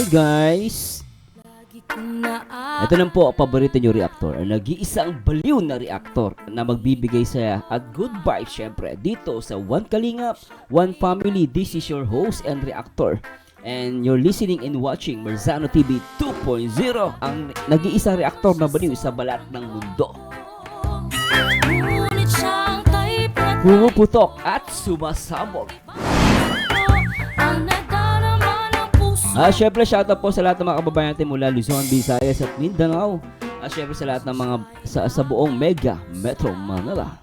guys! Ito lang po ang paborito nyo reactor. Ang nag-iisang baliw na reactor na magbibigay saya at good vibes syempre dito sa One Kalingap, One Family. This is your host and reactor. And you're listening and watching Marzano TV 2.0, ang nag-iisang reactor na baliw sa balat ng mundo. Pumuputok at sumasabog. Syempre shoutout po sa lahat ng mga kababayan natin mula Luzon, Visayas at Mindanao. Syempre sa lahat ng mga sa buong Mega Metro Manila.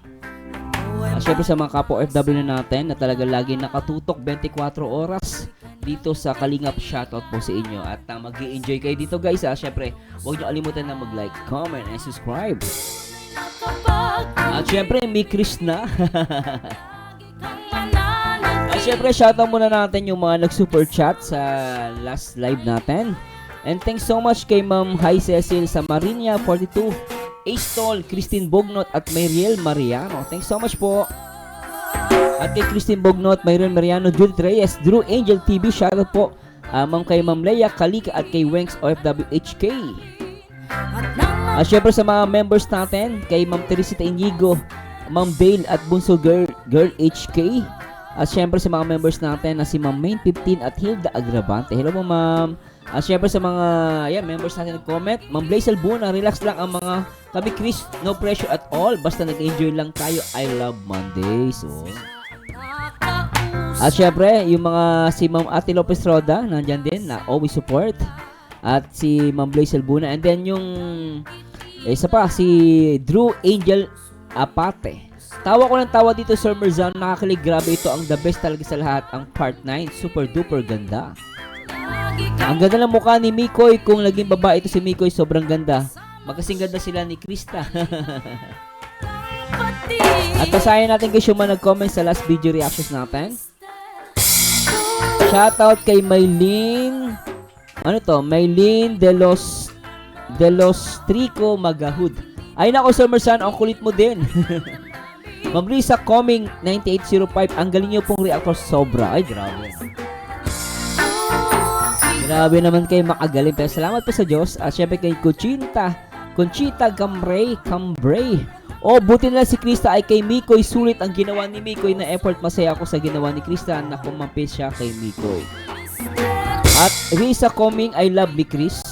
Syempre sa mga kapwa OFW na natin na talaga lagi nakatutok 24 oras dito sa Kalingap, shoutout po sa inyo. At mag-i-enjoy kayo dito guys. Syempre huwag nyo kalimutan na mag-like, comment, and subscribe. At syempre may Chris na. Siyempre, shoutout muna natin yung mga nag-super chat sa last live natin. And thanks so much kay Ma'am Hi Cecil sa Marinia 42, Astol, Christine Bognot at Mariel Mariano. Thanks so much po. At kay Christine Bognot, Mariel Mariano, Judith Reyes, Drew Angel TV, shoutout po. Kay Ma'am Leia Kalika at kay Wengs OFW HK. Siyempre sa mga members natin, kay Ma'am Teresita Inigo, Ma'am Bale at Bunso Girl HK. At syempre sa mga members natin na si Ma'am Main 15 at Hilda Agravante. Hello po ma'am. At syempre sa mga members natin nag-comment, Ma'am Blaze Albuna, relax lang ang mga kami Chris, no pressure at all. Basta nag-enjoy lang tayo. I love Mondays. So. At syempre, yung mga si Ma'am Ate Lopez Roda, nandyan din na always support. At si Ma'am Blaze Albuna. And then yung isa pa, si Drew Angel Apate. Tawa ko ng tawa dito, Sir Marzano. Nakakilig, grabe ito. Ang the best talaga sa lahat. Ang part 9, super duper ganda. Ang ganda ng mukha ni Mikoy. Kung naging babae ito si Mikoy, sobrang ganda. Magkasing ganda sila ni Krista. At pasayan natin guys yung mga nag-comment sa last video reactions natin. Shoutout kay Maylene. Ano to? Maylene de los Trico Magahud. Ay nako, Sir Marzano, ang kulit mo din. Ma'am Risa Coming 9805, ang galing niyo pong reactor, sobra. Ay, grabe. Grabe naman kayo makagaling. Pero salamat po sa Diyos. At syempre kay Conchita Cambray. Oh, buti na si Krista ay kay Mikoy. Sulit ang ginawa ni Mikoy na effort. Masaya ako sa ginawa ni Krista na kumampis siya kay Mikoy. At Risa Coming, I love me Chris.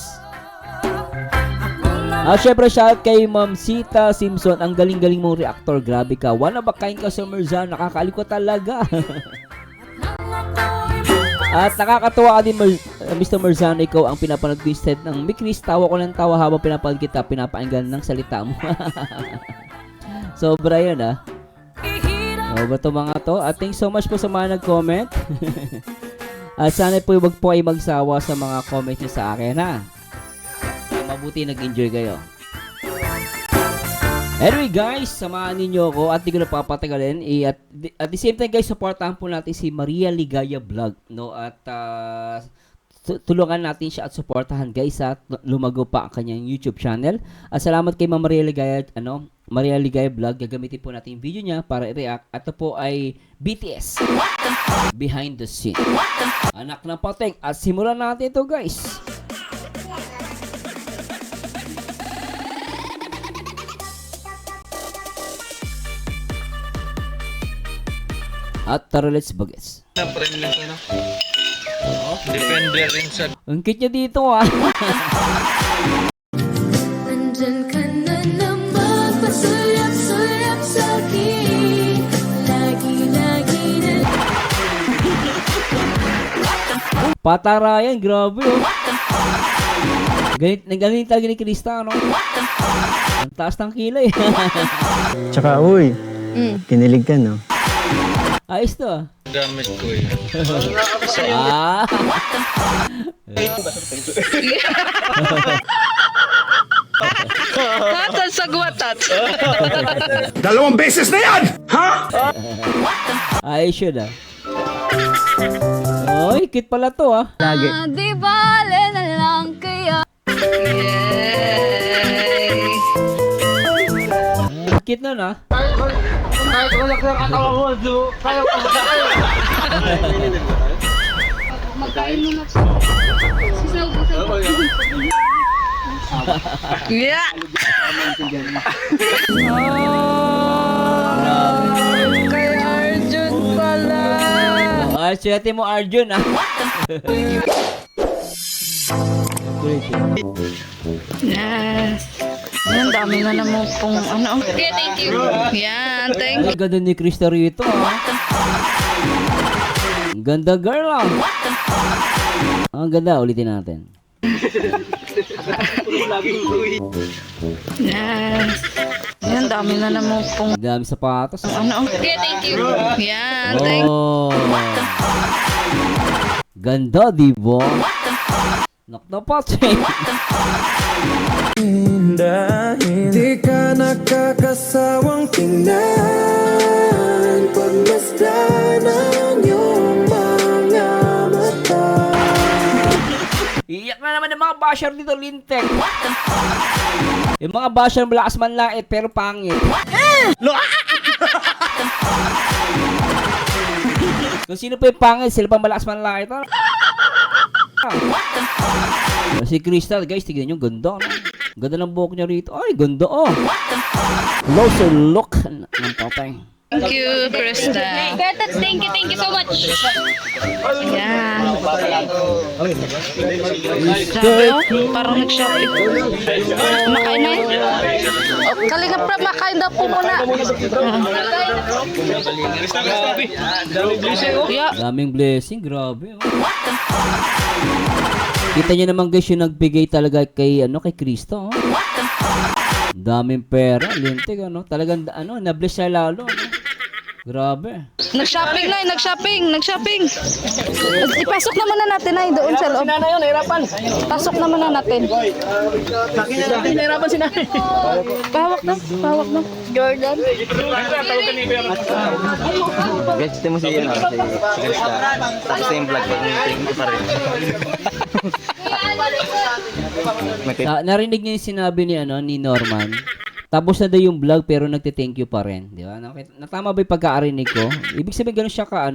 Syempre shout kay Ma'am Sita Simpson. Ang galing-galing mong reactor. Grabe ka. One of a kind ka, Sir Marzano. Nakakaalip ko talaga. At nakakatawa ka din, Mr. Marzano. Ikaw ang pinapanood ko instead ng Mikris. Tawa ko ng tawa habang pinapanood kita. Pinapainggan ng salita mo. Sobra yun ba ito mga to? At thanks so much po sa mga nag-comment. At sana po wag po ay magsawa sa mga comment nyo sa akin mabuti nag-enjoy kayo. Anyway guys, samahan ninyo ako at di ko na papatagalin. At the same time guys, supportahan po natin si Maria Ligaya Vlog, no? At tulungan natin siya at supportahan guys at lumago pa ang kanyang YouTube channel. At salamat kay Ma'am Maria Ligaya Vlog. Gagamitin po natin yung video niya para i-react. At ito po ay BTS Behind the Scene. Anak ng pateng. At simulan natin ito guys. At tara, let's bagets. Depende rin sa... Ang cute niya dito Nandyan ka na naman, pasulap-sulap sa'kin. Lagi-lagi na... Patarayan, grabe Ganit talaga ni Krista, no? Ang taas ng kilay. Tsaka, uy, kinilig ka, no? Ayos to Gamit ko yun. Katal sa guwatat. 2 beses na yan! Ha? Ayos yun Oy, cute pala to Lagi. Di bale na lang kaya. Yay! Cute nun Kahit wala ka ng katawa mo, kaya ko sa kayo. Magkain mo na. Yeah. Kay Arjun pala. Ah, swerte mo Arjun ah. Yes. Yan, dami na naman pong ano. Okay, thank you. Yan, thank you. Ang ganda ni Krista rito ah. Ang ganda girl ah. Ang ganda, ulitin natin. Yes. Yan, dami na naman pong Ang dami sapatos. ano. Okay, thank you. Yan, thank you. Oh. Ganda, di ba? Knock na Patrick. Di ka nakakasawang tingnan Pagmasdan ang iyong mga mata Iyak na naman ng mga basher dito, Lintek. Yung mga basher malakas man lait pero pangit. Kung sino pa yung pangit, sila pa malakas man lait. Si Crystal, guys, tignan nyo, ganda. No? Ganda ng buhok niya rito. Ay, ganda oh. Closer look ng tatay. Thank you, Krista. Berta, thank you so much. Yan. Sabi, oh, parang nag-shopping. Makain na yun. Oh, Kalingap Prab, makain daw po muna. Yeah. Daming blessing, grabe. Oh. Kita niyo naman guys yung nagbigay talaga kay kay Cristo. Oh. Daming pera, lintik Talagang na-bless siya lalo. Grabe. Nag-shopping na, nag-shopping. Ipasok naman na natin ay doon sa loob. Sinanay yun, nahirapan. Pasok naman na natin. Nahirapan si nanay. Pahawak na. Jordan. Guys, ito mo si Krista. Tapos yung vlog, thank you pa rin. Narinig niyo yung sinabi ni Norman. Tapos na daw yung vlog pero nagte-thank you pa rin, di ba? Natama ba yung pagkaarinig ko? Ibig sabihin ganun siya ka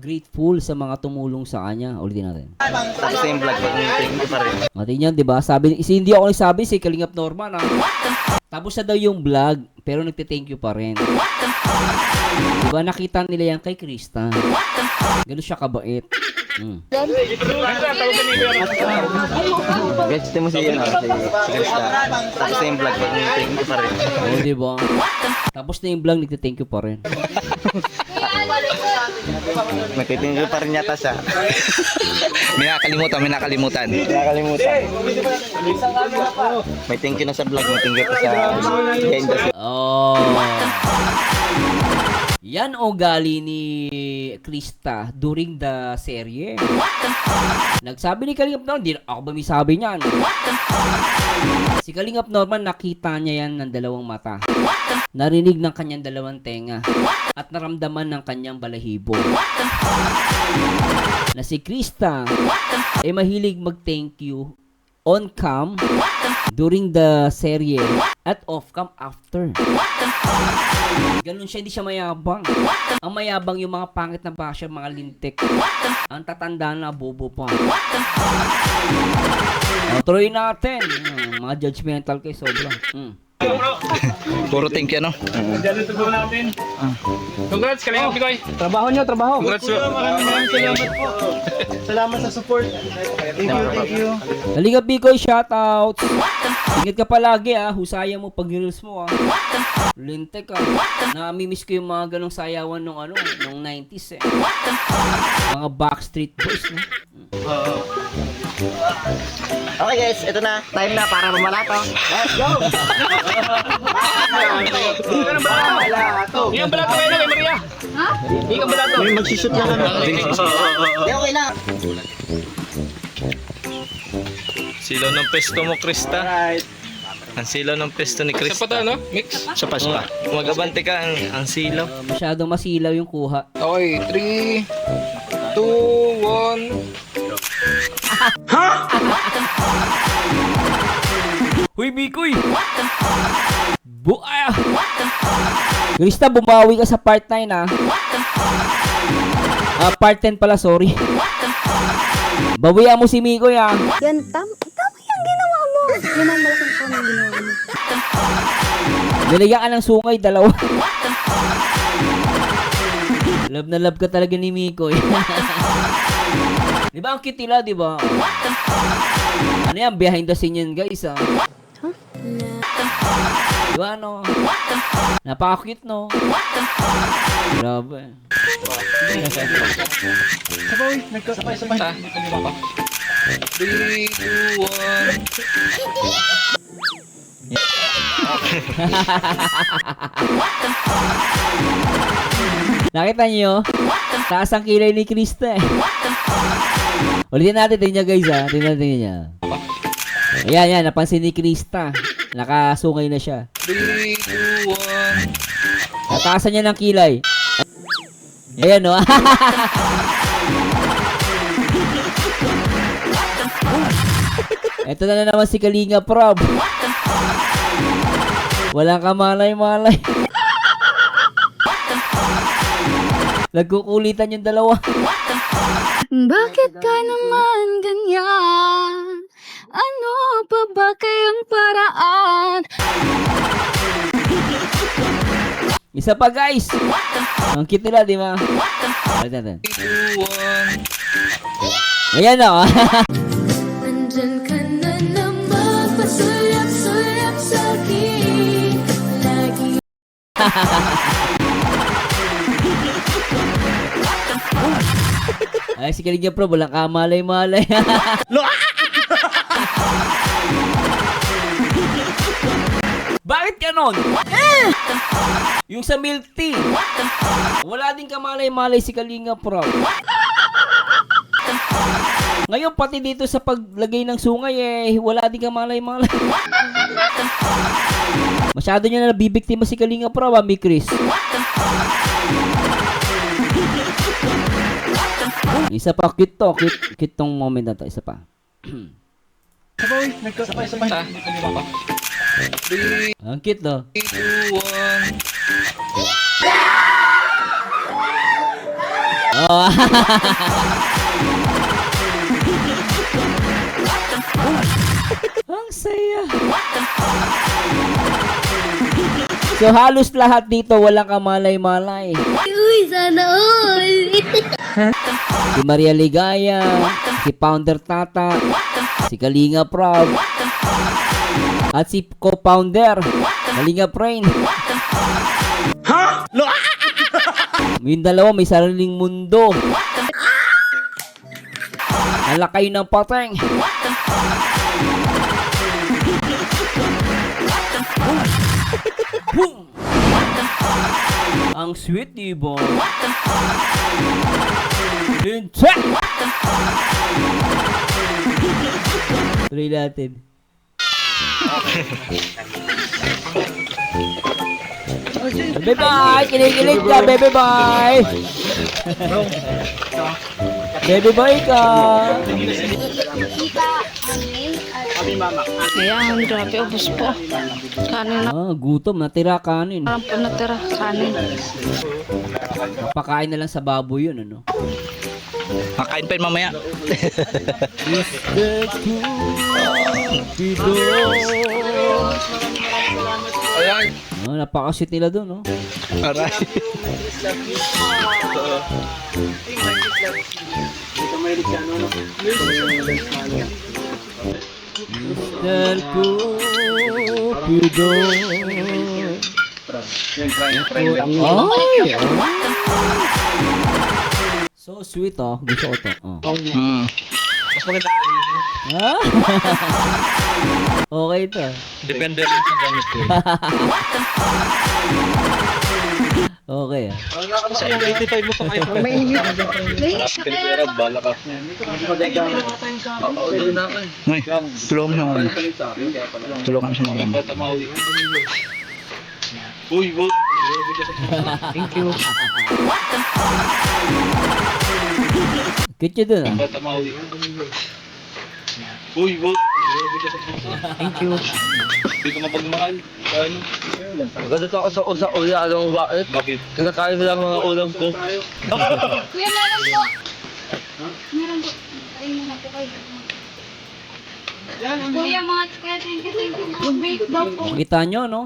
grateful sa mga tumulong sa kanya. Ulitin natin. Tapos yung vlog, thank you pa rin. Matin yan, di ba? Sabi, hindi ako nagsabi si Kalingap Norman. Tapos na daw yung vlog pero nagte-thank you pa rin. Di ba? Nakita nila yan kay Krista. Ganun siya kabait. Guys, ito mo si Krista. Tapos yung vlog, thank you pa rin. Oo, di ba? Tapos na yung vlog, nagte-thank you pa rin. Nagtitingin pa rin yata siya. May nakalimutan. May thank you na sa vlog, may thank you pa sa behind the scenes. Oh. Yan ugali ni Krista during the serye. Nagsabi ni Kalingap Norman, di ako ba may sabi niyan? Si Kalingap Norman nakita niya yan ng dalawang mata. Narinig ng kanyang dalawang tenga. At naramdaman ng kanyang balahibo. Na si Krista ay mahilig mag-thank you on cam during the serye at off cam after. Ganun siya, hindi siya mayabang. Ang mayabang yung mga pangit na basher, mga lintik. Ang tatanda na bobo pa. Tuloy natin. Mga judgmental kayo sobra. Puro thank you, Congrats, Kalingap Bikoy. Trabaho nyo. Congrats, Maraming salamat po. Salamat sa support. Thank you. Kalingap Bikoy, shoutouts. Ingat ka palagi husaya mo pag reels mo Lintek Namimiss ko yung mga ganong sayawan nung 90s Mga Backstreet Boys Okay guys, ito na. Time na para mamalato. Let's go! Hindi ka balato kayo na kay Maria. Ha? Hindi ka balato. May magsushoot na kami. Okay na. Silaw ng pesto mo, Krista. Ang silaw ng pesto ni Krista. Sa pata, Mix? Sa paspa. Magabante ka ang silaw. Masyadong masilaw yung kuha. Okay, 3, 2, 1. Huy, Bikoy! Buaya! Krista, bumawi ka sa part 9 part 10 pala, sorry. Bawian mo si Miko yan. Yan, tama yung ginawa mo. Yan ang malaking po ng ginawa mo. Nilagyan ka ng sungay, dalawa. Love na love ka talaga ni Miko. Di ba ang cute nila, di ba? Ano yan, behind the scene yan, guys, ah. Di ba, no? Napaka-cute, no? Grabe. Ah. 3, 2, 1. Nakita niyo? Taas ang kilay ni Krista eh. Ulitin natin, tingnan guys ha. Tingnan niya. Ayan, napansin ni Krista. Nakasungay na siya. 3, 2, 1. Nataasan niya ng kilay. Ayan no. Ito na naman si Kalinga Prob. Walang kamalay-malay. Nagkukulitan yung dalawa. Bakit ka naman ganyan? Ano pa ba kayang paraan? Isa pa guys. Ang cute nila, di ba? Ayan. 3, 2, 1. Ayan na. Nandyan ka na naman, pasulap-sulap sa'kin. Lagi Ay, si Kalinga Pro, walang kamalay-malay. Bakit ganon? Yung sa milk tea, wala din kamalay-malay si Kalinga Pro. Ngayon, pati dito sa paglagay ng sungay, wala din kamalay-malay. Masyado niya na nabibiktima si Kalinga Pro, Mi Chris. Isa pa, cute to. Cute tong moment na to. Isa pa. Ah. 3, Ang cute, no? 2, 1. Oh. Ang saya. So, halos lahat dito walang kamalay-malay. Uy, sana all. Si Maria Ligaya, si Founder Tata, si Kalinga Prob, at si co-founder, Kalinga Brain. Yung dalawa may sariling mundo. Alakay ng pateng. Boom! Ang sweet, diba? Check! Tuloy natin. Bye-bye! Kilig-kilig ka, bye-bye! Bye-bye ka! Ayan, grabe, ubos po. Kanin na. Gutom. Natira kanin. Parang po natira, kanin. Pakain na lang sa baboy yun, ano? Makain pa yun mamaya. Ayan. Napaka-sweet nila doon, no? Aray. Mr. Cupido. Ay! So sweet, oh. Gusto ko to. Oh. Mas maganda. Ah? Okay to. Depende rin sa gamit ko. Okay, ah. Sa 85 mo pa kayo. Bala ka. May, tulungan mo naman. Tulungan mo siya naman. Uy, bot. Thank you. Cute yun dun, ah. Uy, bot. Thank you. Hindi ka mapagmahal. Ano? Maganda ako sa ulam, alam mo bakit? Bakit? Kinakain mo lang mga ulam ko. Kuya, meron po. Meron po. Ay, kain muna po kayo. Kuya, mga kaya thank you. Wait daw po. Kita nyo, no?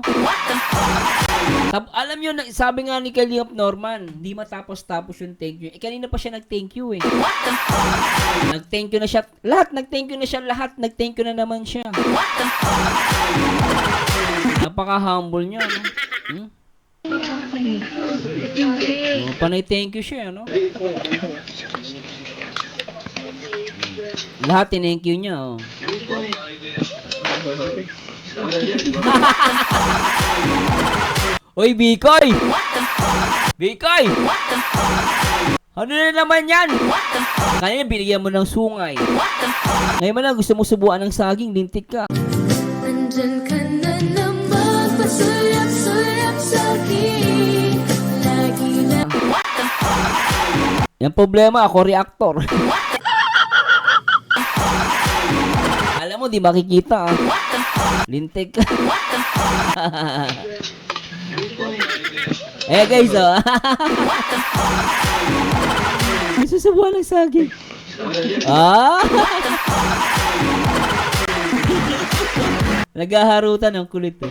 Alam nyo, sabi nga ni Kalingap Norman, hindi matapos-tapos yung thank you. Kanina pa siya nag-thank you eh. Nag-thank you na siya. Lahat, nag-thank you na siya. Lahat, nag-thank you na naman siya. Napaka-humble niya, no? Panay thank you siya, no? Lahat tinank you niya, oh. Uy, Bikoy! Bikoy! Ano na naman yan? Kanina binigyan mo ng sungay. Ngayon mo na gusto mo subuan ng saging, lintik ka. Andyan ka na naman, pasulap-sulap sa'kin. Lagi lang Yung problema, ako reactor. Alam mo, di makikita ah. Lintik ka. Eh guys, oh. Susubuan ng saging. Ah! Naghaharutan ang kulit eh.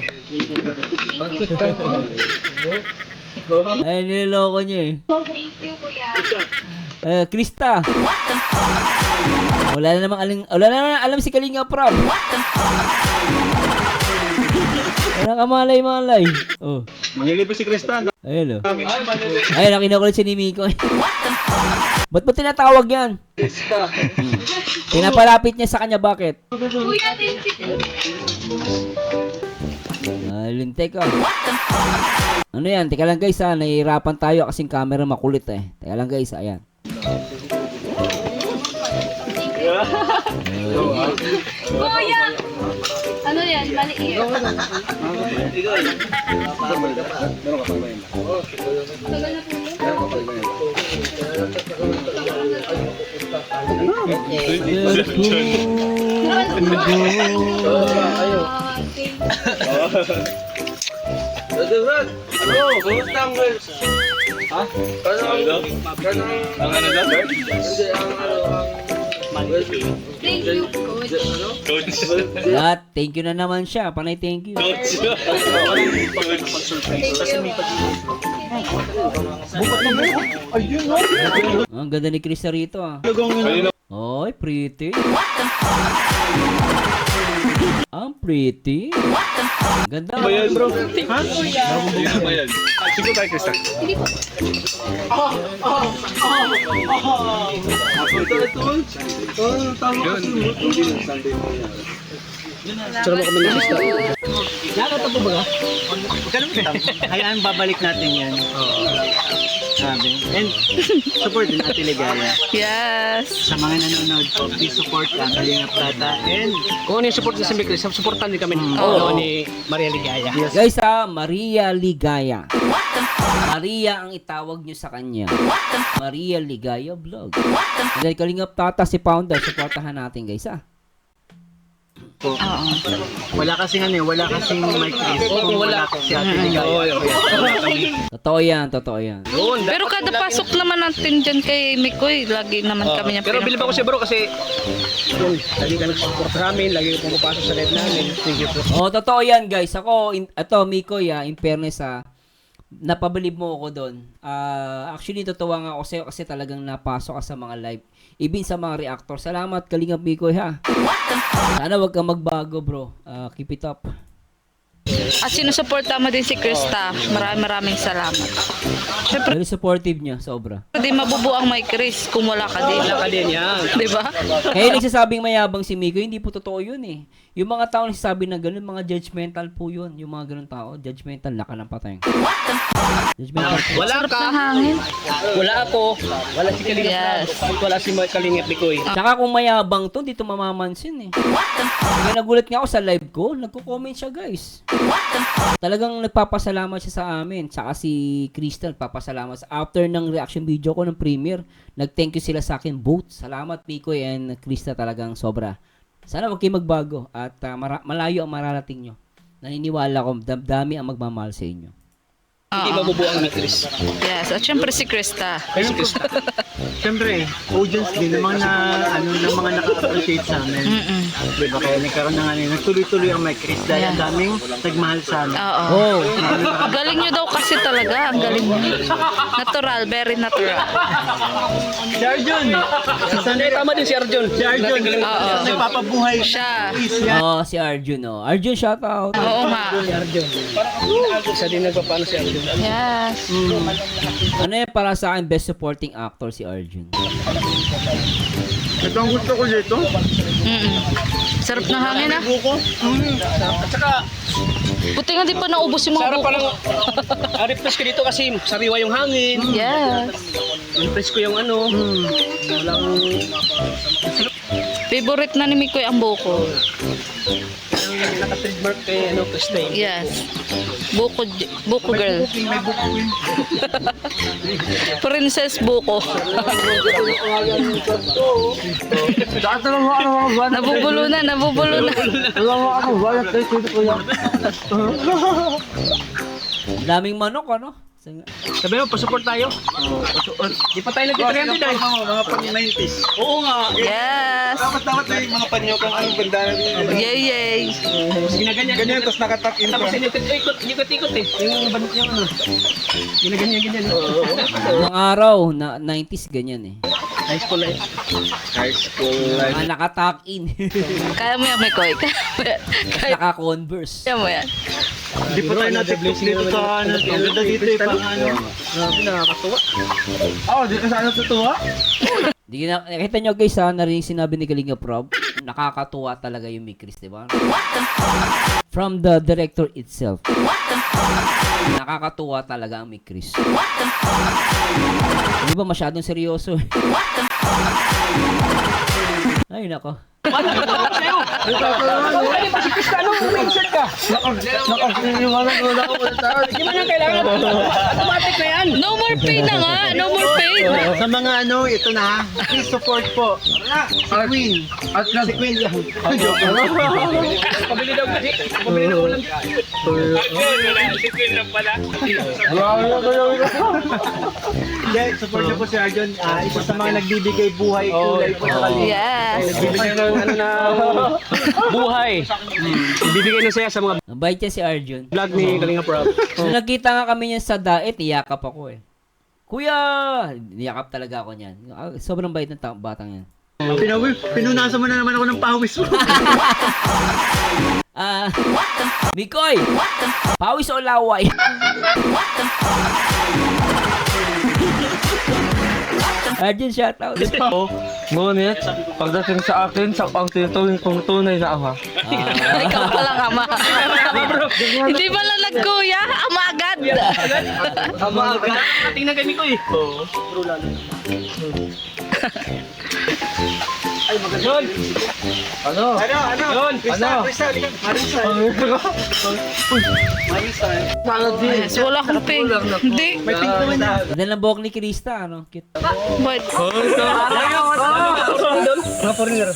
Ay, niloloko niya eh. Krista. Wala na namang alam si Kalinga Prab. Walang kamalay-malay. Oh. Mangyayari si Krista. Ayun oh. Ayun, nakinukulit si ni Miko. Ba't mo tinatawag yan? Pinapalapit niya sa kanya, bakit? Kuya, thank you. Lintek ka. Ano yan? Teka lang guys ha. Nahihirapan tayo kasing camera makulit eh. Teka lang guys, ayan. Kuya! Ano yan? Maliit. Tagal na po yun. Thank you, Coach. Lahat, thank you na naman siya. Panay thank you. Ang ganda ni Krista rito ah. Oy, pretty. Ang pretty. Ganda. Bayan bro. Ha? Bayan. Sige tayo Krista. Hayaan, babalik natin yan. Sabi. And support din natin Ligaya. Yes. Sa mga nanonood po, please support ang Kalingap Tata. And Kung ano yung support sa Mikris, supportan din kami ni Maria Ligaya. Guys ha, Maria Ligaya. Maria ang itawag nyo sa kanya. Maria Ligaya Vlog. Dahil Kalingap Tata si Founder, supportahan natin guys ha. wala kasing wala kasing mic Chris. Kung wala si Ate Ligaya. Totoo yan, totoo yan. Pero kada pasok naman natin dyan kay Mikoy, lagi naman kami niya Pero bilib ako siya bro kasi yun, lagi ka nag-support sa amin, lagi ka pumapasok sa live namin. Thank you po. Oh, totoo yan guys. Ako, ito Mikoy in fairness napabilib mo ako doon. Actually, totoo nga ako sa'yo kasi talagang napasok ka sa mga live. Even sa mga reactor. Salamat, Kalingap Mikoy ha. Sana wag kang magbago bro. Keep it up. At sinusuporta mo din si Krista. Maraming salamat. Siyempre, Very supportive niya, sobra. di mabubuo ang may Chris kung wala ka din. Wala ka din yan. Di ba? Kaya nagsasabing mayabang si Mikoy, hindi po totoo yun eh. Yung mga tao nagsasabi na gano'n, mga judgmental po yun. Yung mga gano'n tao, judgmental, laka ng patay. Judgmental po. Wala ka. Ng hangin. Wala ako. Wala si Kalingap. Yes. Wala si Kalingap Mikoy. Tsaka kung mayabang to, dito mamamansin eh. Kaya nagulat nga ako sa live ko, nagko-comment siya guys. Talagang nagpapasalamat siya sa amin. Tsaka si Crystal, nagpapasalamat. After ng reaction video ko ng premiere, nag-thank you sila sa akin both. Salamat Mikoy and Crystal, talagang sobra. Sana wag kayo magbago at malayo ang mararating nyo. Naniniwala ko, dami ang magmamahal sa inyo. Hindi mabubuo ang Chris. Yes, at syempre si Krista. Siyempre, audience din ng mga ng mga naka-appreciate sa amin. Diba? Kaya nagkaroon ng nagtuloy-tuloy ang may Chris dahil ang daming nagmahal sa amin. Oo. Oh. Galing nyo daw kasi talaga. Ang galing nyo. Natural, very natural. Si Arjun! Tama din si Arjun. Si Arjun. Oo. Nagpapabuhay Siya. Oh, si Arjun, oh. Arjun, shout out. Oo nga. Isa din nagpapano si Arjun. Yes. Ano yan para sa akin, best supporting actor si Arjun. Ito ang gusto ko dito. Sarap na hangin ah. Buko. At saka, Buti nga di pa naubos yung mga sarap buko. parang refresh ko dito kasi sariwa yung hangin. Yes. Refresh ko yung walang Favorite na ni Mikoy ang buko. naka-trademark kay Krista. Yes. Buko girl. Princess Buko. Nabubulo na. Daming manok, ano? Sabi mo, pasupport tayo. Di pa tayo nag-300 dahil. Mga pan-90s. Oo nga. Yes. Dapat na yung mga panyo kung anong banda. Yay. Ginaganyan. Ganyan, tapos nakatak in Tapos pa. ikot eh. Yung banot yung Ginaganyan. Nung araw, na 90s, ganyan eh. High school life. High school life. Mga nakatak in. Kaya mo yan, Mikoy. Kaya Naka-converse. mo yan. Di pa tayo natin dito sa ang ganda dito eh. Pang Grabe, nakakatuwa. Oo, di ka sana tutuwa. Nakita nyo guys ha, narinig sinabi ni Kalinga Prob, nakakatuwa talaga yung Mikris, di ba? From the director itself. Nakakatuwa talaga ang Mikris. Hindi ba masyadong seryoso? Ay, nako. Automatic na yan. No more pain na nga. No more pain. Sa mga ito na, please support po. Si Queen. At si Queen lang. Pabili daw kasi. Pabili daw ulam. Si Queen lang pala. Hindi, support niyo po si Arjun. Isa sa mga nagbibigay buhay kulay po sa kanila. Yes. Nagbibigay ng buhay. Ibibigay na saya sa mga Mabait yan si Arjun. vlog ni Kalinga Prab. Nung nakita nga kami niyan sa daet, iyakap ako eh. Kuya! Niyakap talaga ako niyan. Sobrang bait ng batang yan. Pinunasan mo na naman ako ng pawis mo. Mikoy! Pawis o laway? Arjun, shoutout. Ngunit, pagdating sa akin, ang tinuturing kong tunay na ama. Ikaw palang ama. Hindi ba lang nagkuya? Ama agad. Tingnan kay Miko eh. Ay, magayon. Ano? Crystal. Yes, wala akong pink. Hindi. May pink naman na. Ganda ng buhok ni Krista, ano? Cute. But, Mga foreigner.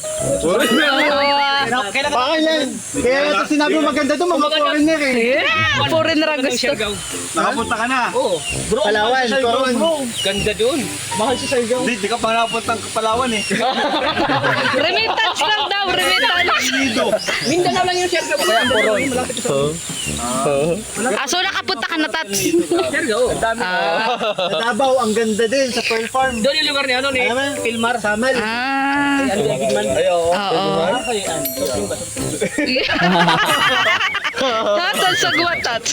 Pakailan. Kaya ito sinabi mo maganda doon, mga foreigner eh. foreigner ang gusto. Nakapunta ka na. Oo. Palawan. Ganda doon. Mahal si Sargaw. Hindi ka pa nakapunta ng Palawan eh. Remittance lang daw, remittance. Mindanao lang yung Sargaw. Kaya Coron. So nakapunta ka na, Tats. Sargaw. Ang dami. Sa Davao, ang ganda din sa Pearl Farm. Doon yung lugar ni ano ni Pilmar. Samal. Ah. Ano yung Gigman? Oo. Tats, sagwa, Tats.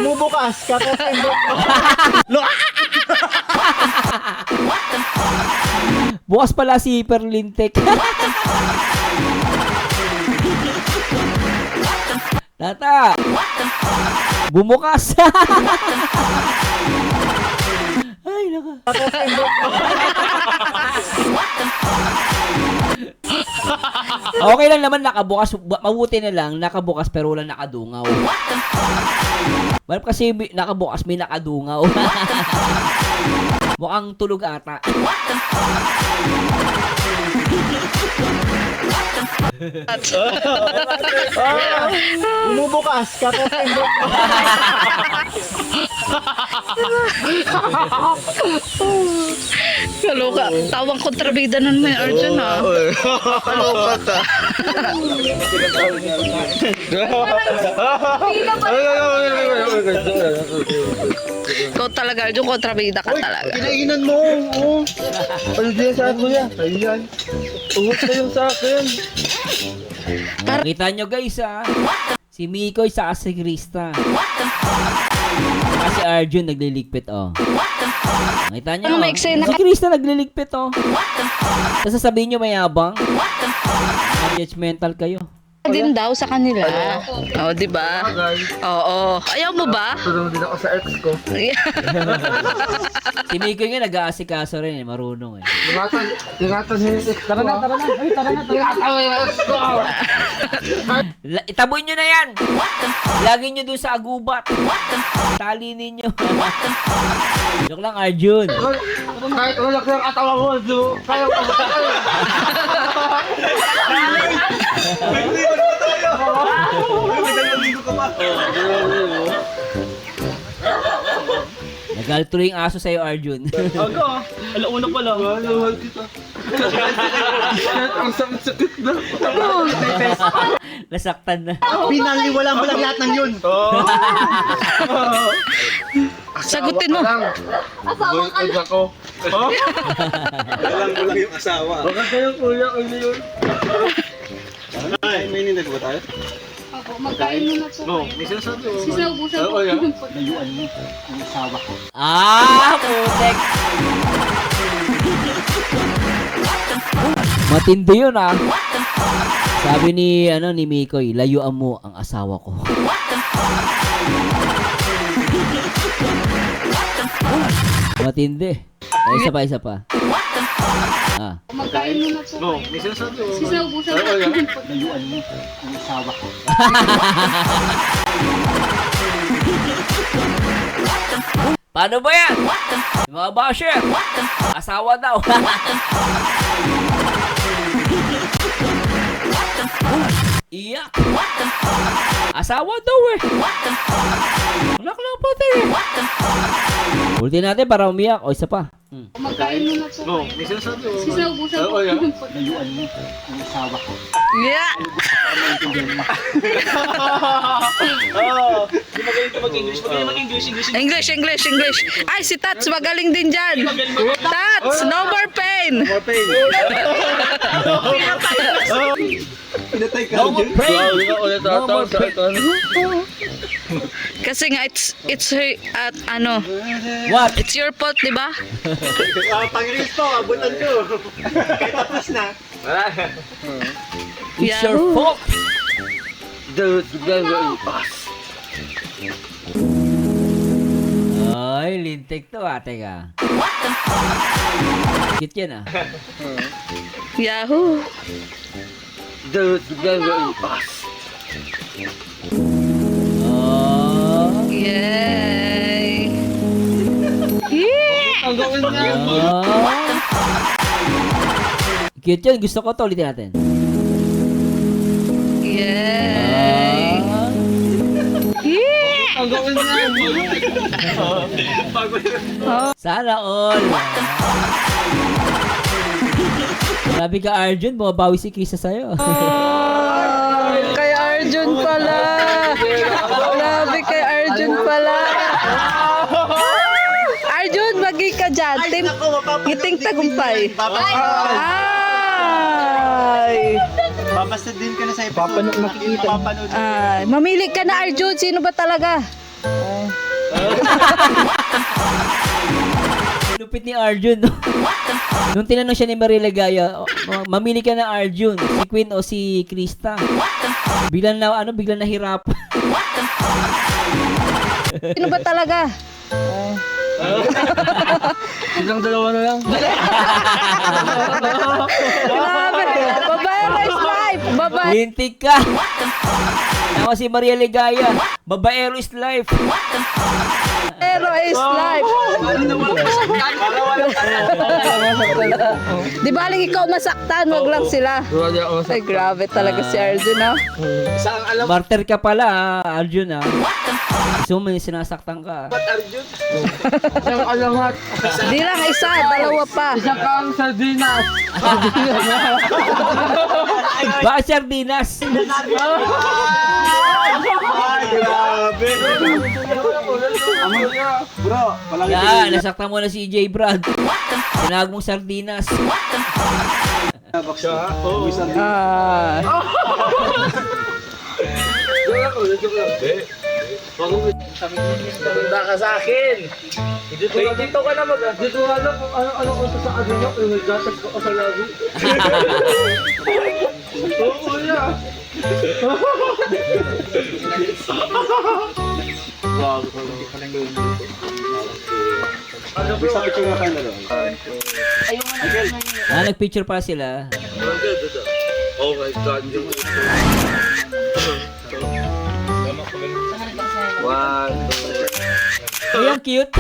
Umubukas. Kakasembot. Bukas pala si Perlintek. Tata! Bumukas! Ay, naka. Okay lang naman nakabukas. Mabuti na lang nakabukas pero wala nakadungaw. Well, kasi nakabukas may nakadungaw. Mukhang tulog ata. Bumubukas, kakasin mo. Kaloka. Tawang kontrabida nun may Arjun ha. Kaloka ka. Ikaw talaga Arjun, kontrabida ka talaga. Kinainan mo. Oo. Ano diyan sa akin kuya? Ayan. Ugot na yung sa akin. Nakita nyo guys si Mikoy sa si Krista. Si Arjun nagliligpit Nakita nyo Ano may eksena Si Krista nagliligpit Tapos sasabihin nyo mayabang. Judgmental kayo. Din daw sa kanila. Oh, di ba? Oo. Ayaw mo ba? Tulong din ako sa ex ko. Si Mikoy nga nag-aasikaso rin marunong Ingatan niya yung ex ko. Tara na. Ay, tara na. Ingatan mo yung ex ko. Itaboy nyo na yan! Lagi nyo dun sa agubat. Tali ninyo. Joke lang, Arjun. Kahit wala ko yung atawa mo, kaya ko. Nagalit tuloy yung aso sa'yo, Arjun. Aga, alauna pa lang. Mahal kita. Ang sakit na. Nasaktan na. Pinaliwala mo lang lahat ng yun. Sagutin mo. Asawa ka lang. Ako. Alam mo lang yung asawa. Baka kayo kuya, ano yun? Ay, may nindag ba tayo? Opo, magkain muna po. No, may sinasabi ko. Sisaubusan po. Layuan mo ang asawa ko. Putek! Matindi yun Sabi ni Mikoy, layuan mo ang asawa ko. Matindi. Isa pa. Magkain muna po. No, may sinasabi ko. Sisaubusan po. Layuan mo ang asawa ko. Paano ba yan? Mga basher, asawa daw. Iyak. Asawa daw Wala ka lang pati Ulitin natin para umiyak. O, isa pa. Magkain muna po. No, may sinasabi ko. Sisaubusan po. Layuan mo ang asawa ko. Yeah. English. Ay, si Tats magaling din dyan. Tats, no more pain. Pinatay ka. No more pain. No more pain. Kasi nga, it's her, What? it's your fault, di ba? Pang-release to, abutan ko. Kahit tapos na. It's your Yahoo. fault. Ay, lintik to teka. Cute yan Yahoo. Oh. Yay. Yeah. Cute yun. Gusto ko to. Ulitin natin. Yay. Yeah. Sana all. Sabi ka, Arjun, bumabawi si Krista sa'yo. Kay Arjun pala. Grabe kay Arjun pala. Arjun, magi ka dyan. Ngiting tagumpay. Ay. Babasta din ka na sa ipapanood. Makikita. Ay, mamili ka na, Arjun. Sino ba talaga? Lupit ni Arjun. Nung tinanong siya ni Marie Legaya, mamili ka na Arjun, si Queen o si Krista. Biglang nahirap. Sino ba talaga? Ilang dalawa na lang. Grabe. Babaero is life. Lintik ka. Tama si Maria Legaya. Babaero is life. Babaero is life. Di baling ikaw masaktan, wag lang sila. Ay, grabe talaga si Arjun, ha? Martyr ka pala, Arjun, ha? So, may sinasaktan ka. Di lang isa, dalawa pa. Bakit sardinas? Yan, nasaktan mo na si EJ Brad. Tinawag mong sardinas. Ah. Tanda ka sa akin. Dito ka na dito ka na kung ano ko sa ano nyo. Yung naggatag ko sa labi. Oo ya. Nagpicture pa sila. Oh my God. Ay, ang cute.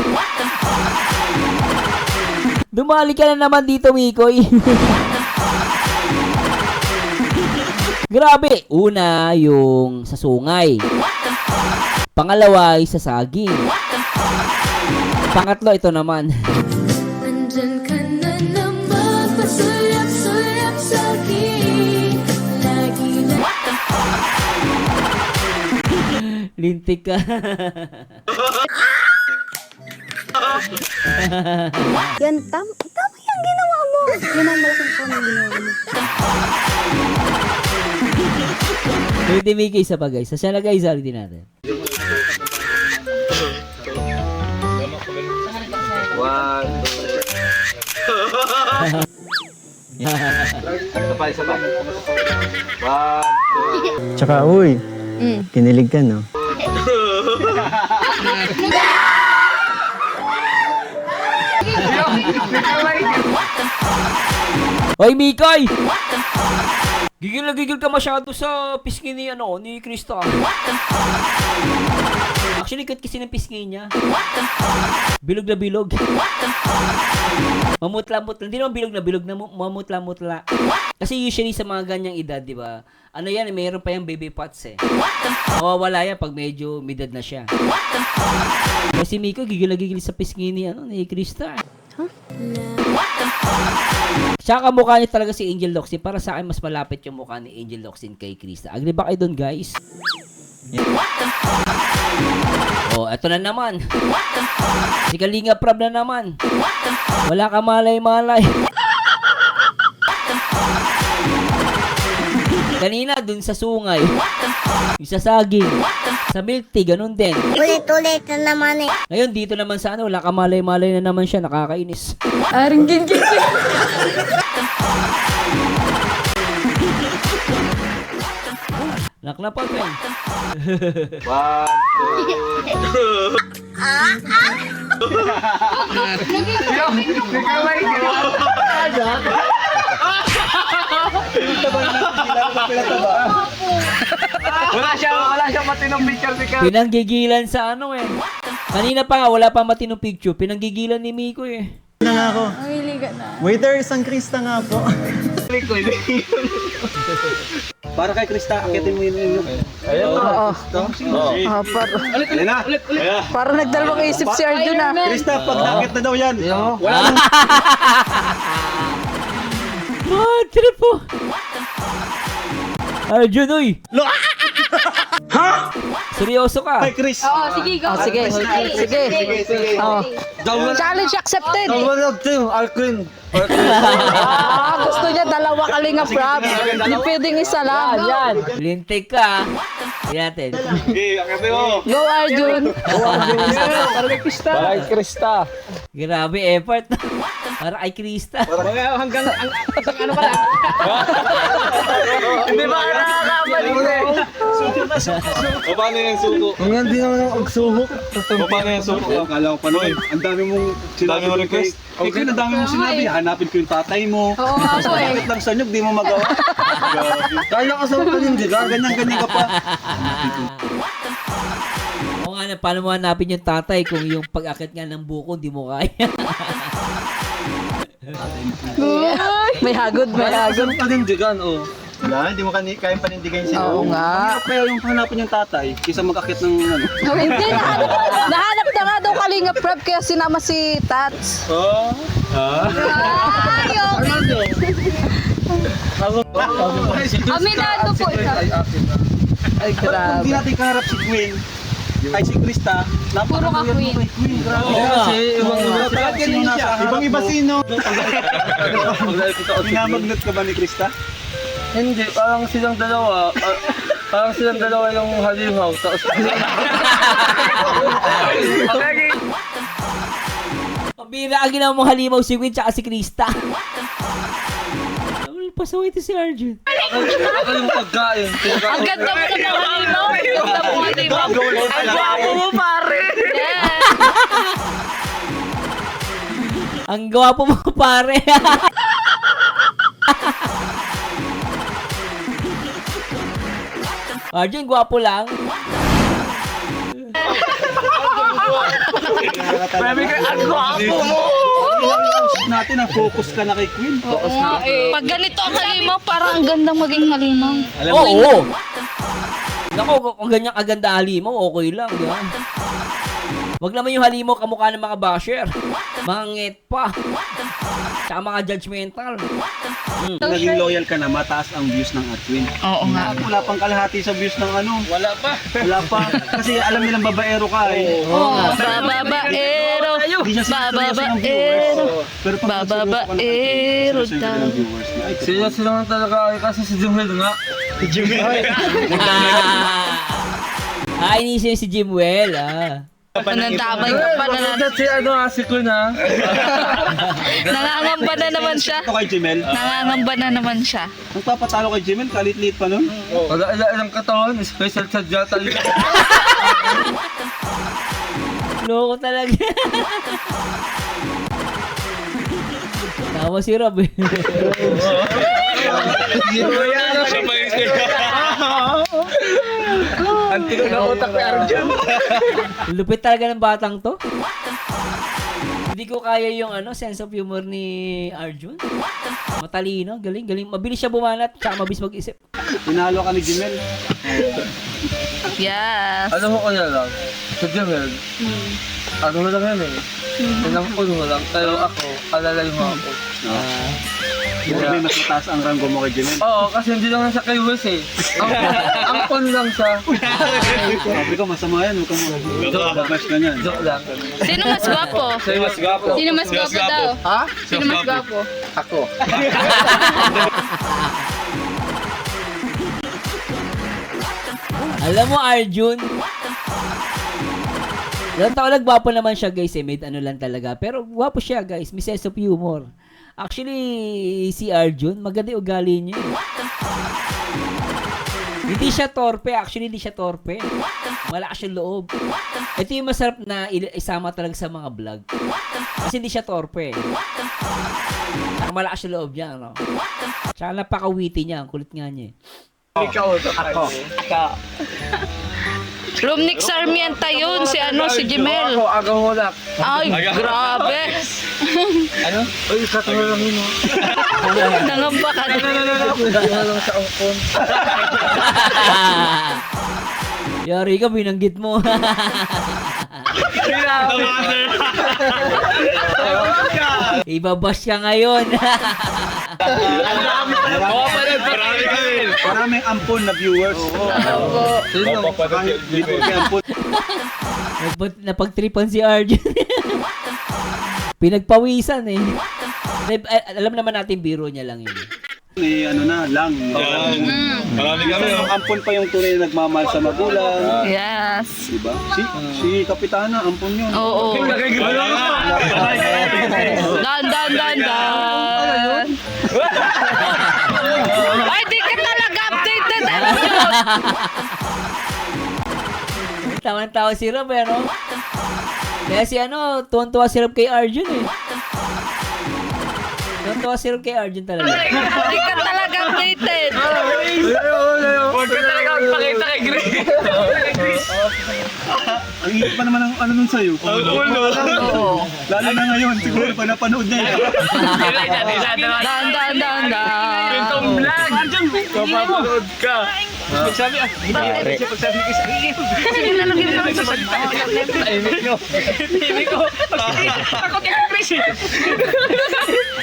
Dumali ka na naman dito, Mikoy. Grabe. Una, yung sa sungay. Pangalawa, ay sa saging. Pangatlo, ito naman. Andyan ka na naman, pasulap-sulap sa akin. Lagi lang Lintik ka. Yan, tama yung ginawa mo. Yan ang malaking po ng ginawa mo. Hindi, Mikoy, isa pa, guys. Sasya na, guys. Ulitin natin. Tsaka, uy, kinilig ka, no? Hoy, Mikoy! Gigil na gigil ka masyado sa pisngi ni, ni Krista. Actually, cut kasi ng pisngi niya. Bilog na bilog. Mamutla-mutla. Hindi naman bilog na bilog, na mamutla-mutla. Kasi usually sa mga ganyang edad, di ba? Ano yan, mayroon pa yung baby pots eh. Mawawala yan pag medyo midad na siya. Kasi Miko, gigil na gigil sa pisngi ni, ni Krista. Tsaka mukha niya talaga si Angel Locsin. Para sa akin, mas malapit yung mukha ni Angel Locsin kay Krista. Agree ba kayo dun, guys? Oh, eto na naman. Si Kalinga Prab na naman. Wala ka malay-malay. Kanina, dun sa sungay. Yung sa saging. Sa milk tea, ganun din. Ulit-ulit na naman eh. Ngayon, dito naman sa wala ka malay-malay na naman siya. Nakakainis. Aring gigil. Naknapa ka eh. Wala siya matinong picture si Ka. Pinanggigilan sa eh. Kanina pa nga, wala pa matinong picture. Pinanggigilan ni Miko eh. Na nga ako. Mahiliga na. Waiter, isang Krista nga po. Para kay Krista, akitin mo yun. Oo. Para nagdalawang isip si Arjun, ha? Krista, pag nakit na daw yan. Ah, trip po. Arjun, uy. Ha? Seryoso ka? Kay Chris. Sige, go. Oh, sige. Sige. Oh. Challenge accepted. Gusto niya dalawa Kalinga Prab. Hindi pwedeng isa lang. Yan. Lintik ka. Tingnan natin. Go, Arjun. Para kay Krista. Para kay Krista. Grabe effort. Para kay Krista. Hanggang ano pala? Hindi ba nakakabalik eh? Paano yung suko? Hanggang di naman ang agsuhok. Paano yung suko? Akala ko pa noon, ang dami mong sinabi mo request. Okay, ang dami mong sinabi. Hanapin ko yung tatay mo. Oo nga po eh. Bakit lang sa nyug, di mo magawa. Kaya ka sa panindigan, ganyan-ganyan ka pa. Oo nga, paano mo hanapin yung tatay kung yung pag-akit nga ng buko, di mo kaya? May hagod, may hagod. Ganun panindigan, oh. Wala, hindi mo kayang panindigan sila. Oo nga. Kaya yung hanapin yung tatay, kisa mag-akit ng ano. Hindi, nahanap na nga daw Kalinga Prab kaya sinama si Tats. Oh. Aminado po ito. Ay, Kung grabe. di natin kaharap si Queen, ay si Krista, Puro ka Queen. kay Queen, grabe. Ibang-iba sino? Minamagnat ka ba ni Krista? Hindi, parang silang dalawa. Parang silang dalawa yung halimaw. Tapos Pambira ang ginawa mong halimaw si Queen tsaka si Krista. Pasaway ito si Arjun. ako yung pagkain. Ang ganda mo na mga halimaw. Ang ganda mo halimaw. Ang gwapo mo, pare. Yes. Ang gwapo mo, pare. Arjun, gwapo lang. Natin, na-focus ka na kay Queen. Pag ganito ang halimaw, parang ang gandang maging halimaw. Oo. Nako, kung ganyan kaganda halimaw, okay lang, di ba? Wag naman yung halimaw kamukha ng mga basher. Mga nget pa. Tsaka mga judgmental. Naging loyal ka na, mataas ang views ng Queen. Oo nga. Wala pang kalahati sa views ng ano. Wala pa. Wala pa. Kasi alam nilang babaero ka eh. Oh, bababaero. Hindi siya seryoso ng Bababaero. viewers. Pero pag Bababaero seryoso ka daw. ng viewers niya. Ay, Sila nga talaga kasi si Jumel nga. Inisip si Jimwell, Nanandamay ka pa na. Si Queen ha. Nangangamba na naman siya. ito kay Jimel. Nangangamba na naman siya. Nagpapatalo kay Jimel, kalit-lit pa nun. Wala ilang katawan, special sa Jata. Loko talaga. Tama si Rob eh. Antiko na utak ni Arjun. Lupit talaga ng batang to. Hindi ko kaya yung sense of humor ni Arjun. Matalino, galing. Mabilis siya bumanat, tsaka mabilis mag-isip. Tinalo ka ni Jimel. Yes. Alam mo ko na lang, sa Jumel, ano mo lang yan eh. Tinampun mo lang, pero ako, alalay mo ako. May mas mataas ang ranggo mo kay Jimel. Oo, kasi hindi lang siya kay Wes eh. Ang pon lang siya. Sabi ko, masama yan. Huwag ka mo. Babash ka niyan. Joke lang. Sino mas gwapo? Sa'yo mas gapo. Sino mas gwapo daw? Ha? Sino mas gwapo? Ako. Alam mo, Arjun, ilang taon nagwapo naman siya, guys, eh. May ano lang talaga. Pero gwapo siya, guys. May sense of humor. Actually, si Arjun, maganda yung ugali niya. Hindi siya torpe. Actually, hindi siya torpe. Malakas yung loob. Ito yung masarap na isama talaga sa mga vlog. Kasi hindi siya torpe. Malakas yung loob niya, no? Tsaka napaka-witty niya. Ang kulit nga niya, eh. Ako. Rumnik Sarmiento yun, si Jimel. Ako, agaw mo lang. Ay, grabe. Ano? Uy, katulad lang yun. Nangamba ka na. Wala lang sa angkon. Yari ka, binanggit mo. Ibabash ka ngayon. Maraming ampon na viewers. Sino? May ampon. Napagtripan si Arjun. Pinagpawisan eh. Alam naman natin biro niya lang yun. Lang. Marami kami. Yung ampon pa yung tunay na nagmamahal sa magulang. Yes. Diba? Si Kapitana, ampon yun. Oo. Dan. Ay, di ka talaga updated. Tawan-tawa si Rob, no? Kaya si tuwan-tuwa si Rob kay Arjun eh. Tuntua si Ron kay Arjun talaga. Hindi ka talaga updated. Huwag ka talaga magpakita kay Grace. Ang hirap pa naman ang ano nun sa'yo. Oo. Lalo na ngayon, siguro pa napanood niya. Daan. Pintong vlog. Kapapanood ka. Sige na lang yun sa salita.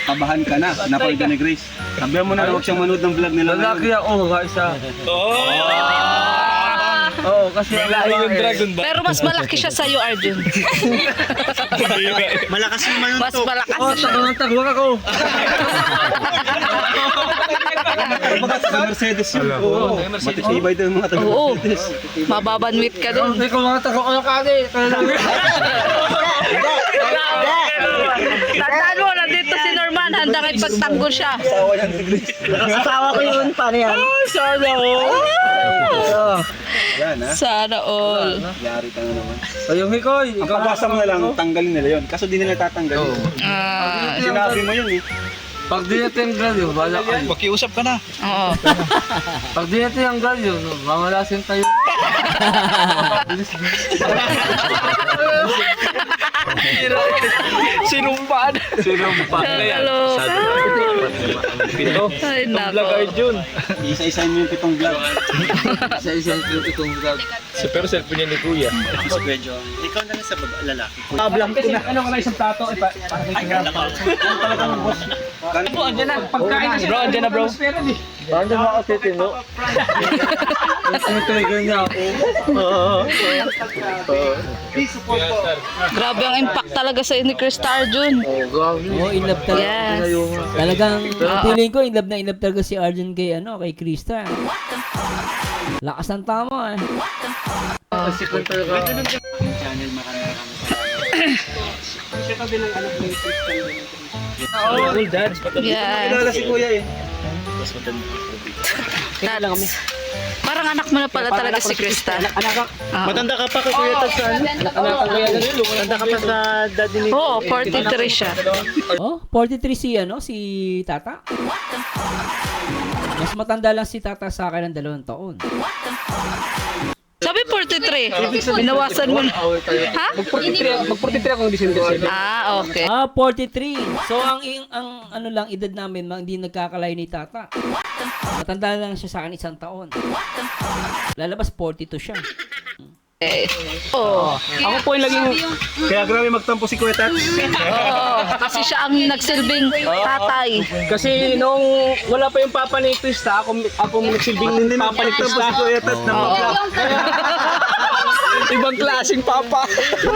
Kabahan ka na, napanood ka ni Grace. Sabihan mo na huwag siyang manood ng vlog nila. Lalaki ako, guys. Oo, kasi yung Dragon ba? Pero mas malaki siya sa'yo, Arjun. Malakas naman yun Mas to. malakas siya. Tagwag ako. Kapag sa Mercedes yun. Oo, matitibay din mga Oo. taga-Mercedes. Mababanwit ka doon. Hindi ko mga tagwag ako kagi. Tandaan mo, nandito si Norman. Handang ipagtanggol siya. Asawa ko yun, paano yan? Sana all. Yan ha, Sana all. yari ka na naman. Ayong hikoy. Ang pag-asa mo na lang, tanggalin nila yun. Kaso di nila tatanggalin. Ah, Sinabi mo yun eh. Pag di natin ang galyo, wala ka. Makiusap ka na. oo. Pag di natin ang galyo, mamalasin tayo. Sinumpaan. Kaloka. Pito. Ay, Vlog nako. Arjun. Isa-isahin mo yung pitong vlog. Isa-isa itong vlog. Pero cellphone niya ni Kuya. Ikaw na lang sa lalaki. Bro, andyan na bro. Paano mo ako titino? Tinitry niya ako. Grabe ang impact talaga sa ni Krista Arjun. Oo, in love talaga. Yes. Talagang, feeling ko, in love talaga si Arjun kay, kay Krista. Lakas ng tama eh. Kasi kung talaga. All dads. Yes. Kilala si Kuya eh. Parang anak mo na pala talaga si Krista. Matanda ka pa kay Kuya Tad sa ano? Matanda ka pa sa daddy ni. Oo, 43 siya. Oh, 43 si Tata. Mas matanda lang si Tata sa akin ng 2 taon. Sabi 43. Binawasan mo na. Ha? Mag-43 akong December. Ah, okay. 43. So ang ano lang edad namin, hindi nagkakalay ni Tata. Matanda lang siya sa akin 1 taon. Lalabas 42 siya. Oo. Ako po yung laging... Kaya grabe magtampo si Kuya Tat. Oo. Kasi siya ang nagsilbing tatay. Kasi nung wala pa yung papa ni Krista, ako nagsilbing papa ni Krista. Si Kuya Tat na Ibang klaseng papa.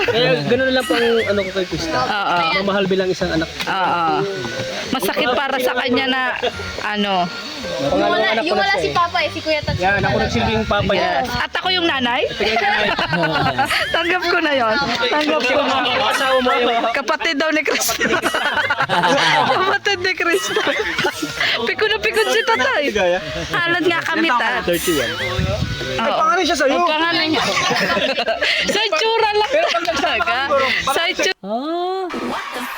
Kaya ganoon lang pang ano ko kay Krista. Oo. Mamahal bilang isang anak. Oo. Masakit para sa kanya na ano. Yung wala si Papa si Kuya Tats. Yan, ako nagsilbing papa niya. Yes. At ako yung nanay? Tanggap ko na yon. Tanggap ko na. Asawa mo yung Kapatid daw ni Krista. Kapatid ni Krista. Pikon na pikon si tatay. Halad nga kami ta. 31. Ay, pangalan siya sa'yo. Ang pangalan niya. Sa itsura lang. Sa itsura.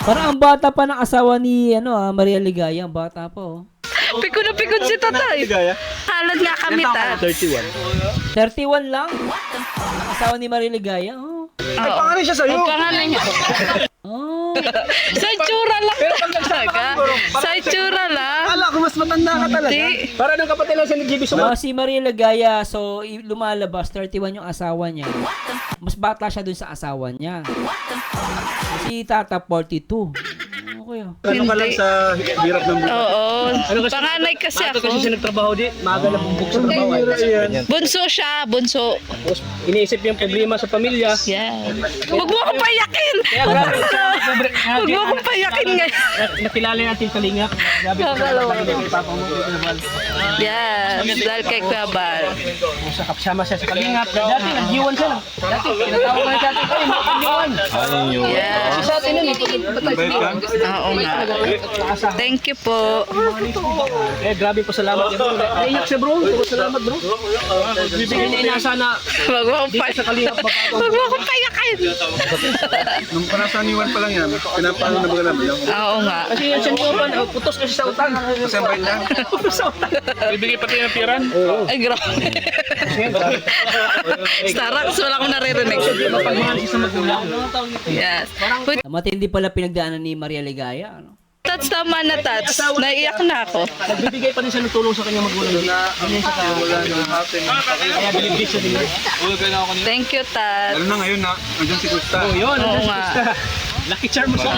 Parang ang bata pa ng asawa ni Maria Ligaya, ang bata pa oh. Pikon na pikon si tatay. Halad nga kami ta. 31. 31 lang. Ang asawa ni Maria Ligaya. Oh. Ay, pangalan siya sa'yo. Ang pangalan niya. Oh. Sa itsura lang. Sa itsura lang. Ala ko mas matanda ka talaga. Di. Para nung kapatid lang siya ni GB Si Maria Ligaya, so lumalabas 31 yung asawa niya. Mas bata siya dun sa asawa niya. Si Tata 42. Okay. Ano ka lang sa hirap ng buhay? Oo. Panganay kasi Kasi ako. siya nagtrabaho di, maaga na bumbog sa trabaho. Bunso siya, bunso. Tapos iniisip niya yung problema sa pamilya. Yan. Huwag mo akong payakin! Huwag mo akong payakin ngayon. Nakilala natin yung kalingap. Grabe ko kay Papa mo. Yes, dahil kay Kuya Bal. Kasama siya sa kalingap. Dati nag-iwan siya. Dati tinatawag na dati ko nag-iwan. Yes. Sa atin nun Bayad ka? Oo nga. Thank you po. grabe po salamat. Naiyak siya bro. Salamat bro. Bibigyan niya inasa na Huwag mo akong payakin. Huwag mo akong payakin. Nung panasaniwan pa lang yan, Pinapano na mga naman lang. Oo nga. Kasi yan siya niyo pa, putos kasi sa utang. Kasi ang bait lang. Bibigay pati ng piran. Ay, grabe. Staraks, wala akong naririnig. Mapagmahal isa magulang. Yes. Matindi pala pinagdaanan ni Maria Ligaya, ano? Touch naman na touch. Naiiyak na ako. Nagbibigay pa rin siya ng tulong sa kanyang magulang. Kaya bilibig siya din. Thank you, Tat. Lalo na ngayon na, andyan si Costa. Yun. Oo nga. Lucky charm mo siya.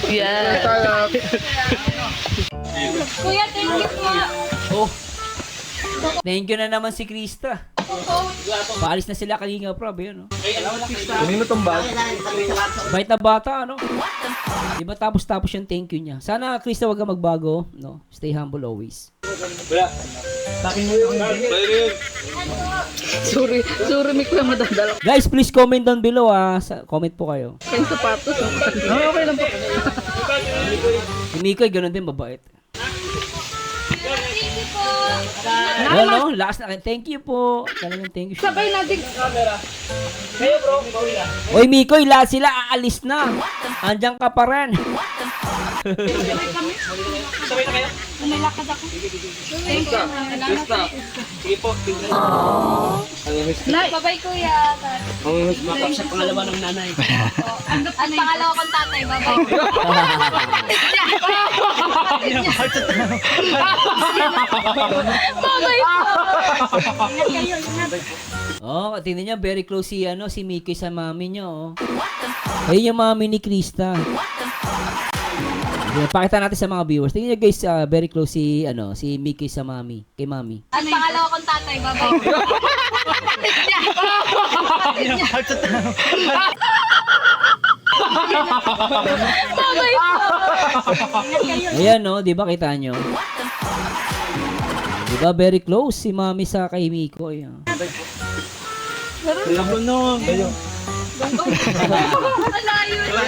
Yeah. Kuya, thank you po. Thank you na naman si Krista. Paalis na sila kanina, prob, yun, no? Kunin mo tong bag. Bait na bata, ano? Di ba tapos yung thank you niya? Sana, Krista, wag ka magbago, no? Stay humble always. Sorry, may kuya madadala. Guys, please comment down below, comment po kayo. Yung sapatos. Okay lang po. Si Mikoy, ganun din, mabait. Thank you po. Yan, no? Last na. Thank you po. Talagang thank you. Sabay natin. Oy, Mikoy, lahat sila aalis na. Andiyan ka pa rin. Umalakad ako. Thank you. Sige po. Bye-bye, kuya. Sa pangalawa ng nanay. At pangalawa kong tatay. Bye-bye. Bye-bye po. Ingat kayo, ingat. Oh, tingnan niya, very close si Mikoy sa mami niya, oh. Ayun yung mami ni Krista. Pakita natin sa mga viewers. Tingnan niyo guys, very close si Mikoy sa mami, kay mami. At pangalawa kong tatay. Bye-bye. Bye-bye po. Ingat kayo. Ayan, no, 'di ba kita niyo? 'Di ba very close si mami sa kay Mikoy. Malayo yun.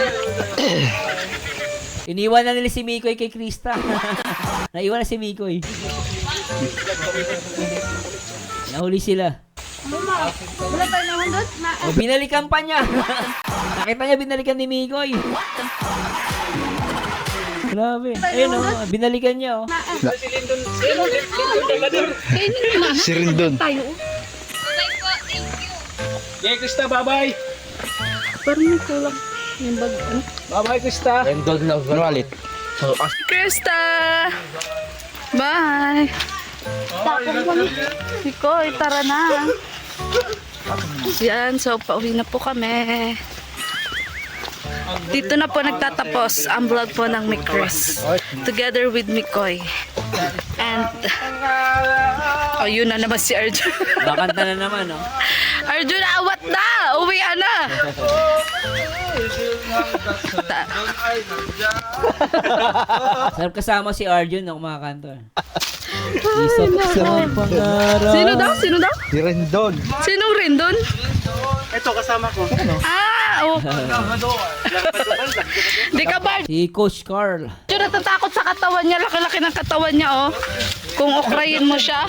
Iniwan na nila si Mikoy kay Krista. Naiwan na si Mikoy. Nahuli sila. Wala tayo naman doon. O, binalikan pa niya. Nakita niya binalikan ni Mikoy. Grabe. Ayun, oh, binalikan niya, oh. Si Rindon. Bye-bye po. Thank you. Okay, Krista, bye-bye. Parang may kulang. Yung bag, ano? Bye-bye, Krista. Rindon na wallet. Krista! Bye! Mikoy, tara na. Yan, so pauwi na po kami. Dito na po nagtatapos ang vlog po ng Mikris. Together with Mikoy. And, oh, yun na naman si Arjun. Bakanta na naman, oh. Arjun, awat na! Uwi na! Sarap kasama si Arjun na kumakanta. Isa sa pangarap. Sino daw? Si Rindon. Sinong Rindon? Ito, kasama ko. Oh. Di ka ba? Si Coach Carl. Arjun, natatakot sa katawan niya. Laki-laki ng katawan niya, oh. Kung okrayin mo siya.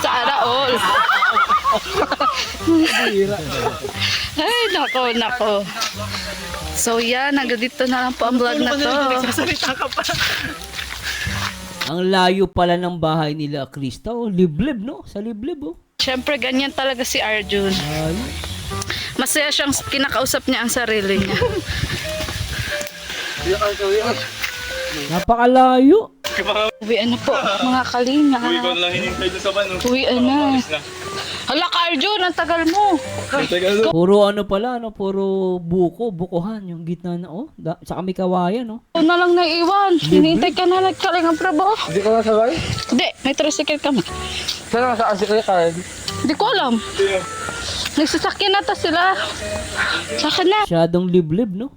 Sana all. Ay, nako. So yan, hanggang dito na lang po ang vlog na to. Ang layo pala ng bahay nila, Krista. Oh, liblib, no? Sa liblib, oh. Siyempre, ganyan talaga si Arjun. Ay. Masaya siyang kinakausap niya ang sarili niya. Napakalayo. Uwian na po, mga kalinga. Uwian na. Hala ka, Arjun, ang tagal mo. Puro ano pala, no? Puro bukuhan. Yung gitna na, oh. Sa kami kawayan, no? Ito na lang naiiwan. Hinintay ka na nagkalingang prabo. Hindi ko nasabay? Hindi, may tricycle kami. Saan nasa asikay ka? Hindi ko alam. Nagsasakyan na ta sila. Saka na. Masyadong liblib, no?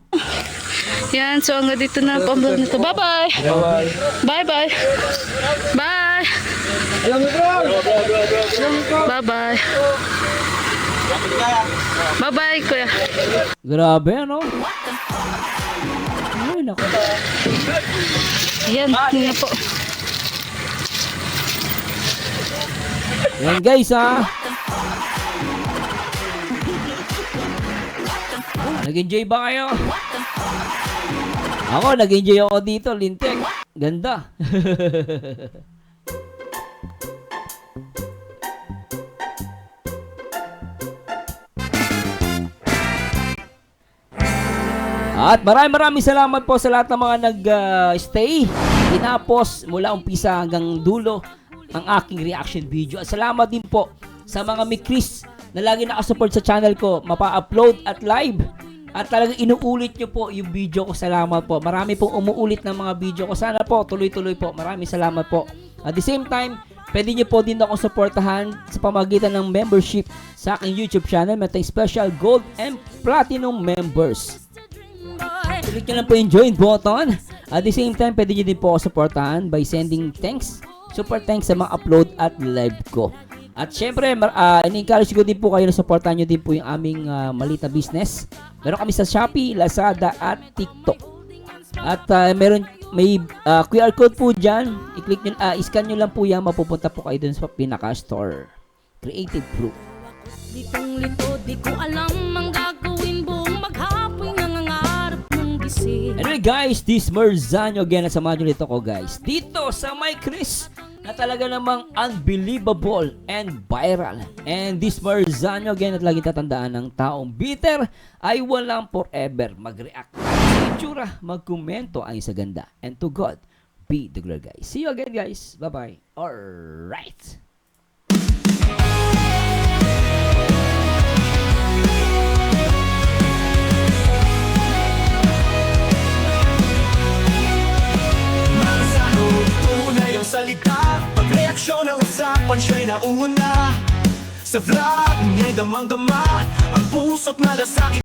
Yan, so hanggang dito na po ang vlog nito. Bye-bye. Bye-bye. Bye-bye. Bye. Bye-bye. Bye-bye, kuya. Grabe, ano? Ay, naku. Yan, yun na po. Yan, guys, ha? Nag-enjoy ba kayo? Ako, nag-enjoy ako dito, lintik. Ganda. At maraming salamat po sa lahat ng mga nag-stay. Tinapos mula umpisa hanggang dulo ang aking reaction video. At salamat din po sa mga Mikris na lagi nakasupport sa channel ko, mapa-upload at live. At talagang inuulit nyo po yung video ko. Salamat po. Marami pong umuulit ng mga video ko. Sana po, tuloy-tuloy po. Maraming salamat po. At the same time, pwede nyo po din ako supportahan sa pamagitan ng membership sa aking YouTube channel. May tayong special gold and platinum members. Click nyo lang po yung join button. At the same time, pwede nyo din po ako supportahan by sending thanks, super thanks sa mga upload at live ko. At syempre, in-encourage ko din po kayo na supportahan nyo din po yung aming maliit na business. Meron kami sa Shopee, Lazada at TikTok. At may QR code po dyan. I-click nyo, i-scan nyo lang po yan. Mapupunta po kayo dun sa pinaka-store. Creative Group. Litong-lito, di ko alam ang gagawin buong maghapon nangangarap ng gising. Anyway guys, this Merzano again. Nasamahan nyo dito ko guys. Dito sa My Chris na talaga namang unbelievable and viral. And this Merzano again at laging tatandaan ng taong bitter ay walang forever. Mag-react sa itsura, mag-komento ay sa ganda. And to God be the glory guys. See you again guys. Bye-bye. Alright. Salita, pag-reaksyon ng usapan siya'y nauna. Sa vlog, nga'y damang-dama ang puso't malasakit.